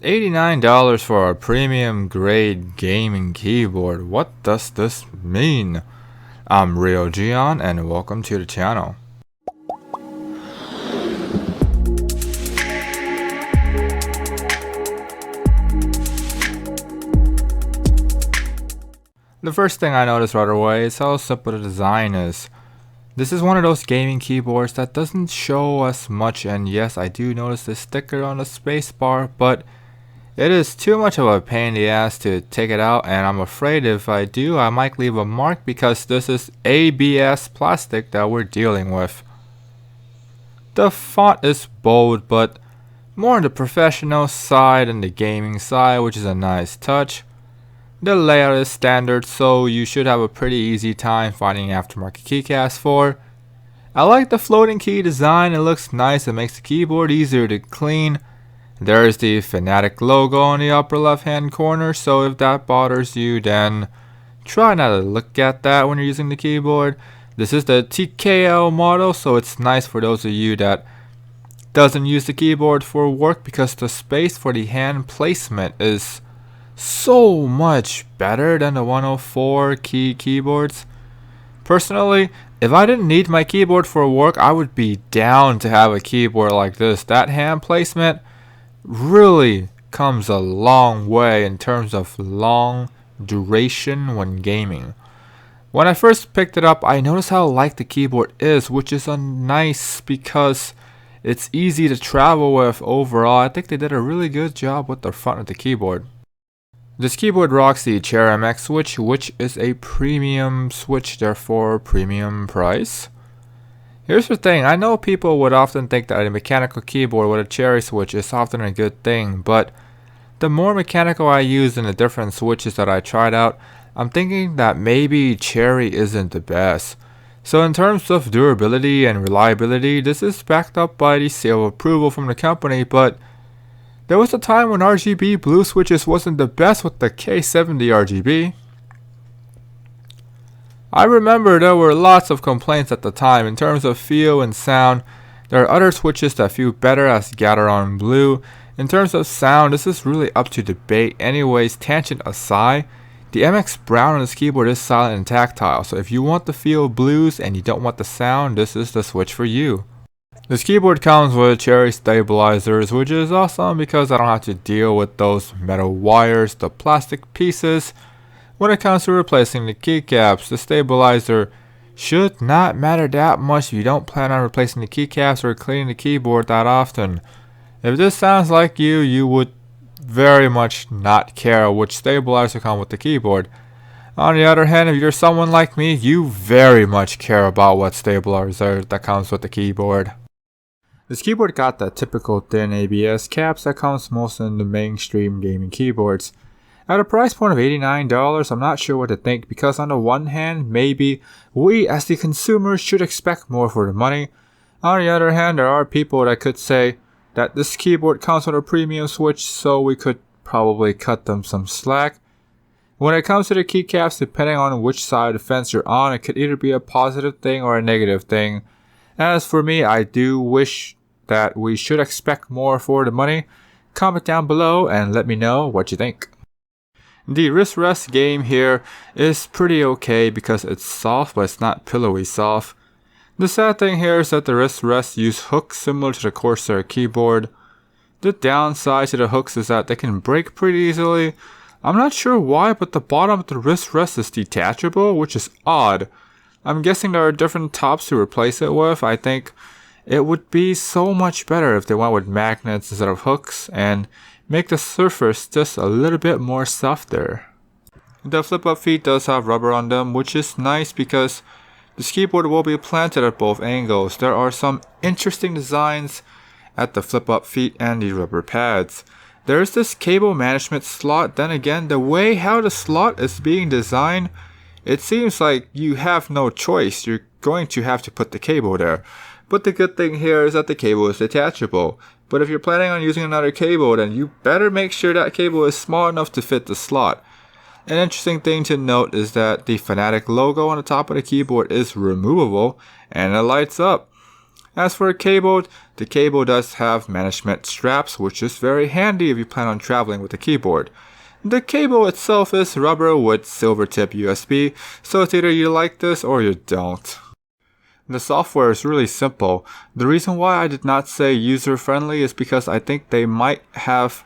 $89 for a premium grade gaming keyboard. What does this mean? I'm Rio Gion and welcome to the channel. The first thing I noticed right away is how simple the design is. This is one of those gaming keyboards that doesn't show us much, and yes, I do notice the sticker on the spacebar, but it is too much of a pain in the ass to take it out, and I'm afraid if I do, I might leave a mark because this is ABS plastic that we're dealing with. The font is bold, but more on the professional side than the gaming side, which is a nice touch. The layout is standard, so you should have a pretty easy time finding aftermarket keycaps for. I like the floating key design, it looks nice and makes the keyboard easier to clean. There is the Fnatic logo on the upper left hand corner, so if that bothers you, then try not to look at that when you're using the keyboard. This is the TKL model, so it's nice for those of you that doesn't use the keyboard for work because the space for the hand placement is so much better than the 104 key keyboards. Personally, if I didn't need my keyboard for work, I would be down to have a keyboard like this. That hand placement really comes a long way in terms of long duration when gaming. When I first picked it up, I noticed how light the keyboard is, which is nice because it's easy to travel with overall. I think they did a really good job with the front of the keyboard. This keyboard rocks the Chair MX switch, which is a premium switch, therefore premium price. Here's the thing, I know people would often think that a mechanical keyboard with a cherry switch is often a good thing, but the more mechanical I use in the different switches that I tried out, I'm thinking that maybe cherry isn't the best. So in terms of durability and reliability, this is backed up by the seal of approval from the company, but there was a time when RGB blue switches wasn't the best with the K70 RGB. I remember there were lots of complaints at the time in terms of feel and sound. There are other switches that feel better as Gateron Blue. In terms of sound, this is really up to debate. Anyways, tangent aside, the MX Brown on this keyboard is silent and tactile, so if you want the feel of blues and you don't want the sound, this is the switch for you. This keyboard comes with cherry stabilizers, which is awesome because I don't have to deal with those metal wires, the plastic pieces. When it comes to replacing the keycaps, the stabilizer should not matter that much if you don't plan on replacing the keycaps or cleaning the keyboard that often. If this sounds like you, you would very much not care which stabilizer comes with the keyboard. On the other hand, if you're someone like me, you very much care about what stabilizer that comes with the keyboard. This keyboard got the typical thin ABS caps that comes most in the mainstream gaming keyboards. At a price point of $89, I'm not sure what to think because on the one hand, maybe we as the consumers should expect more for the money. On the other hand, there are people that could say that this keyboard comes with a premium switch, so we could probably cut them some slack. When it comes to the keycaps, depending on which side of the fence you're on, it could either be a positive thing or a negative thing. As for me, I do wish that we should expect more for the money. Comment down below and let me know what you think. The wrist rest game here is pretty okay because it's soft, but it's not pillowy soft. The sad thing here is that the wrist rests use hooks similar to the Corsair keyboard. The downside to the hooks is that they can break pretty easily. I'm not sure why, but the bottom of the wrist rest is detachable, which is odd. I'm guessing there are different tops to replace it with. I think it would be so much better if they went with magnets instead of hooks and make the surface just a little bit more softer. The flip-up feet does have rubber on them, which is nice because this keyboard will be planted at both angles. There are some interesting designs at the flip-up feet and the rubber pads. There is this cable management slot. Then again, the way how the slot is being designed, it seems like you have no choice. You're going to have to put the cable there. But the good thing here is that the cable is detachable. But if you're planning on using another cable, then you better make sure that cable is small enough to fit the slot. An interesting thing to note is that the Fnatic logo on the top of the keyboard is removable and it lights up. As for the cable does have management straps, which is very handy if you plan on traveling with the keyboard. The cable itself is rubber with silver tip USB, so it's either you like this or you don't. The software is really simple. The reason why I did not say user-friendly is because I think they might have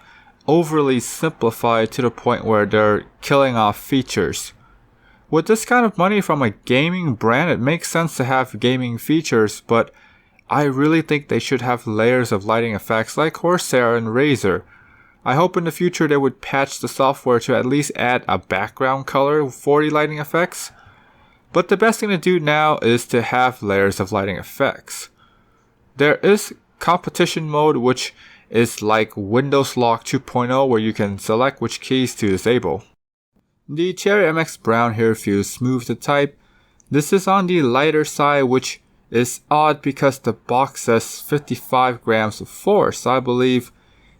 overly simplified to the point where they're killing off features. With this kind of money from a gaming brand, it makes sense to have gaming features, but I really think they should have layers of lighting effects like Corsair and Razer. I hope in the future they would patch the software to at least add a background color for the lighting effects. But the best thing to do now is to have layers of lighting effects. There is competition mode, which is like Windows Lock 2.0, where you can select which keys to disable. The Cherry MX Brown here feels smooth to type. This is on the lighter side, which is odd because the box says 55 grams of force. I believe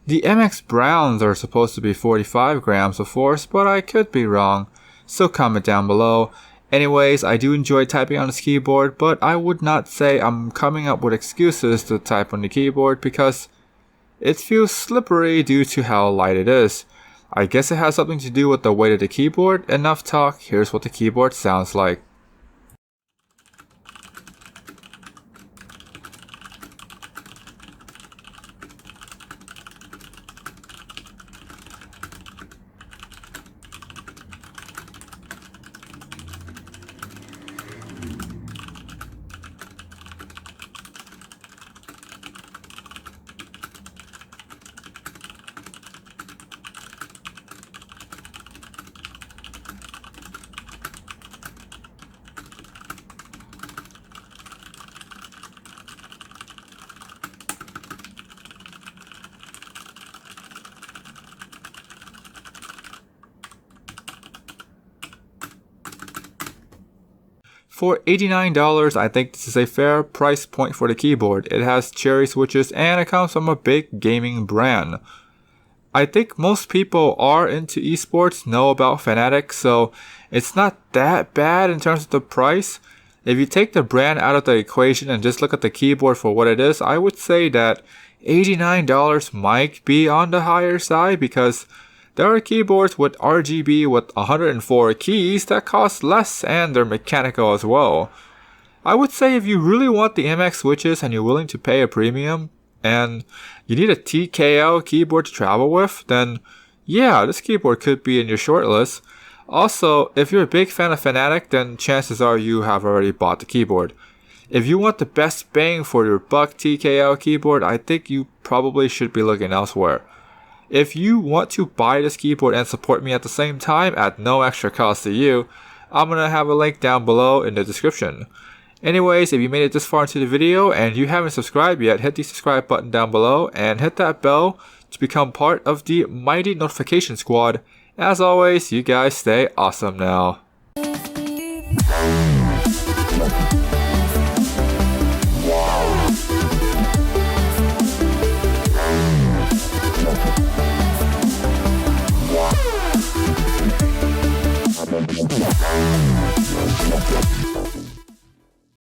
the MX Browns are supposed to be 45 grams of force, but I could be wrong, so comment down below. Anyways, I do enjoy typing on this keyboard, but I would not say I'm coming up with excuses to type on the keyboard because it feels slippery due to how light it is. I guess it has something to do with the weight of the keyboard. Enough talk, here's what the keyboard sounds like. For $89, I think this is a fair price point for the keyboard. It has cherry switches and it comes from a big gaming brand. I think most people are into esports, know about Fnatic, so it's not that bad in terms of the price. If you take the brand out of the equation and just look at the keyboard for what it is, I would say that $89 might be on the higher side because there are keyboards with RGB with 104 keys that cost less and they're mechanical as well. I would say if you really want the MX switches and you're willing to pay a premium and you need a TKL keyboard to travel with, then yeah, this keyboard could be in your shortlist. Also, if you're a big fan of Fnatic, then chances are you have already bought the keyboard. If you want the best bang for your buck TKL keyboard, I think you probably should be looking elsewhere. If you want to buy this keyboard and support me at the same time at no extra cost to you, I'm going to have a link down below in the description. Anyways, if you made it this far into the video and you haven't subscribed yet, hit the subscribe button down below and hit that bell to become part of the mighty notification squad. As always, you guys stay awesome now.